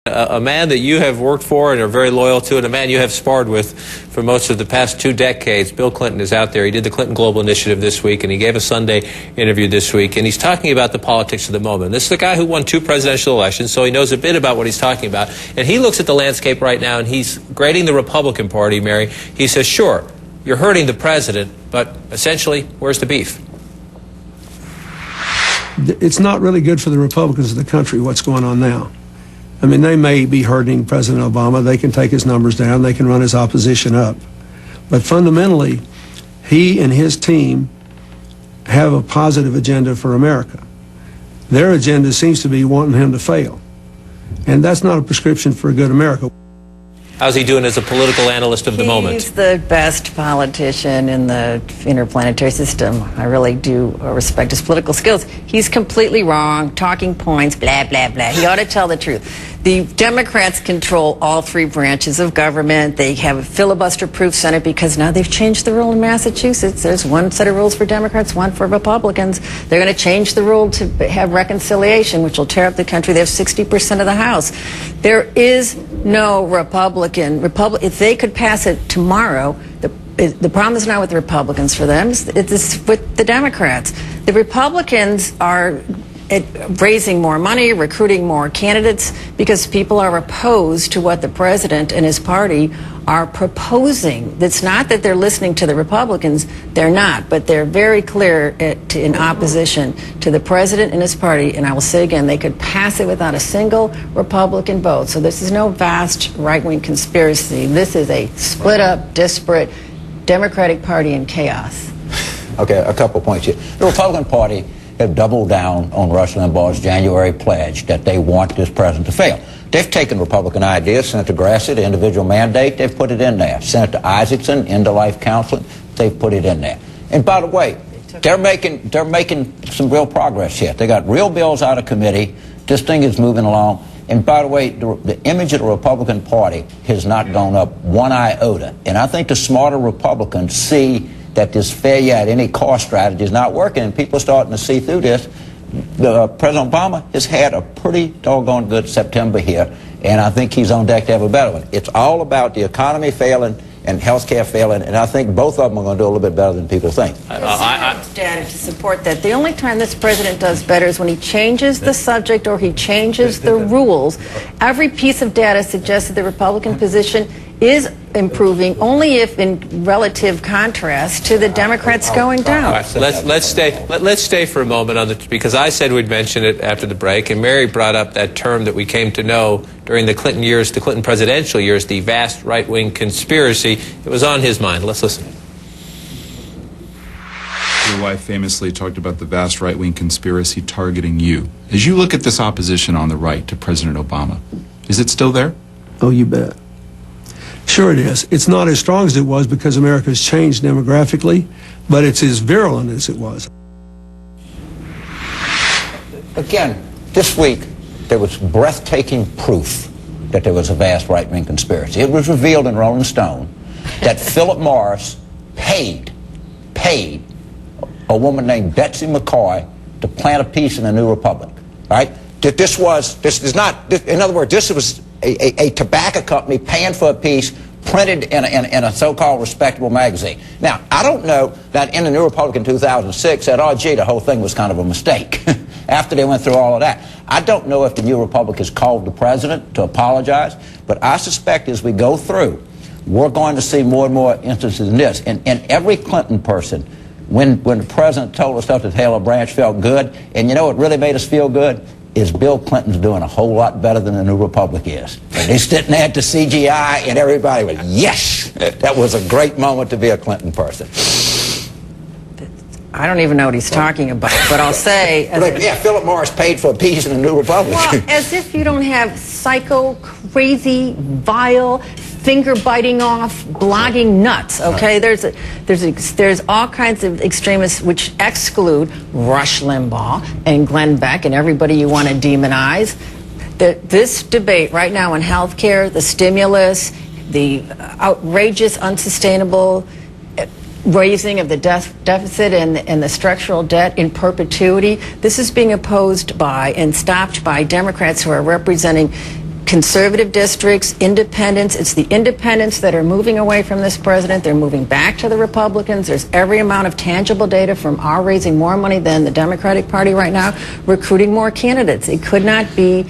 A man that you have worked for and are very loyal to, and a man you have sparred with for most of the past 2 decades, Bill Clinton, is out there. He did the Clinton Global Initiative this week, and he gave a Sunday interview this week, and he's talking about the politics of the moment. This is a guy who won 2 presidential elections, so he knows a bit about what he's talking about. And he looks at the landscape right now, and he's grading the Republican Party, Mary. He says, sure, you're hurting the president, but essentially, where's the beef? It's not really good for the Republicans of the country what's going on now. I mean, they may be hurting President Obama. They can take his numbers down. They can run his opposition up. But fundamentally, he and his team have a positive agenda for America. Their agenda seems to be wanting him to fail. And that's not a prescription for a good America. How's he doing as a political analyst of the moment? He's the best politician in the interplanetary system. I really do respect his political skills. He's completely wrong, talking points, blah, blah, blah. He ought to tell the truth. The Democrats control all 3 branches of government. They have a filibuster-proof Senate because now they've changed the rule in Massachusetts. There's one set of rules for Democrats, one for Republicans. They're going to change the rule to have reconciliation, which will tear up the country. They have 60% of the House. There is no Republican. If they could pass it tomorrow, the problem is not with the Republicans for them. It's with the Democrats. The Republicans are raising more money, recruiting more candidates, because people are opposed to what the president and his party are proposing. It's not that they're listening to the Republicans. They're not, but they're very clear in opposition to the president and his party. And I will say again, they could pass it without a single Republican vote. So this is no vast right-wing conspiracy. This is a split-up, disparate Democratic Party in chaos. Okay, a couple points here. The Republican Party have doubled down on Rush Limbaugh's January pledge that they want this president to fail. They've taken Republican ideas, Senator Grassley, the individual mandate, they've put it in there. Senator Isaacson, end-of-life counseling, they've put it in there. And by the way, they're making some real progress here. They got real bills out of committee. This thing is moving along. And by the way, the image of the Republican Party has not gone up one iota. And I think the smarter Republicans see that this failure at any cost strategy is not working, and people are starting to see through this. President Obama has had a pretty doggone good September here, and I think he's on deck to have a better one. It's all about the economy failing and health care failing, and I think both of them are going to do a little bit better than people think. There's data to support that. The only time this president does better is when he changes the subject or he changes the rules. Every piece of data suggests that the Republican position is improving, only if in relative contrast to the Democrats going down. Right, so let's stay for a moment on because I said we'd mention it after the break, and Mary brought up that term that we came to know during the Clinton years, the Clinton presidential years, the vast right-wing conspiracy. It was on his mind. Let's listen. Your wife famously talked about the vast right-wing conspiracy targeting you. As you look at this opposition on the right to President Obama, is it still there? Oh, you bet. Sure it is. It's not as strong as it was because America's changed demographically, but it's as virulent as it was. Again, this week, there was breathtaking proof that there was a vast right-wing conspiracy. It was revealed in Rolling Stone that Philip Morris paid a woman named Betsy McCoy to plant a piece in the New Republic. Right? This is not, in other words, this was a tobacco company paying for a piece printed in a so-called respectable magazine. Now, I don't know that in the New Republic in 2006 said, oh, gee, the whole thing was kind of a mistake after they went through all of that. I don't know if the New Republic has called the president to apologize, but I suspect as we go through, we're going to see more and more instances in this. And every Clinton person, when the president told us stuff that Taylor Branch felt good, and you know what really made us feel good? Is Bill Clinton's doing a whole lot better than the New Republic is. And they sitting there at the CGI and everybody went, yes, that was a great moment to be a Clinton person. I don't even know what he's talking about, but I'll say... yeah, Philip Morris paid for a piece in the New Republic. Well, as if you don't have psycho, crazy, vile, finger-biting off, blogging nuts, okay? There's all kinds of extremists which exclude Rush Limbaugh and Glenn Beck and everybody you want to demonize. This debate right now on health care, the stimulus, the outrageous, unsustainable raising of the deficit and the structural debt in perpetuity, this is being opposed by and stopped by Democrats who are representing conservative districts, independents. It's the independents that are moving away from this president. They're moving back to the Republicans. There's every amount of tangible data from our raising more money than the Democratic Party right now, recruiting more candidates. It could not be,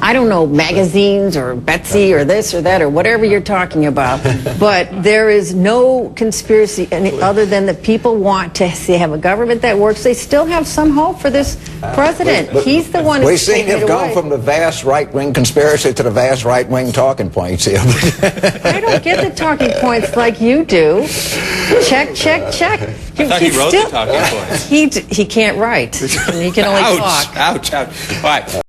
I don't know, magazines or Betsy or this or that or whatever you're talking about, but there is no conspiracy other than that people want to have a government that works. They still have some hope for this president. He's the one who's we seem taking to have it gone away. from the vast right-wing conspiracy to the vast right-wing talking points here. I don't get the talking points like you do. Check, check, check. I thought he wrote the talking points. He can't write. He can only talk. Ouch, ouch. All right.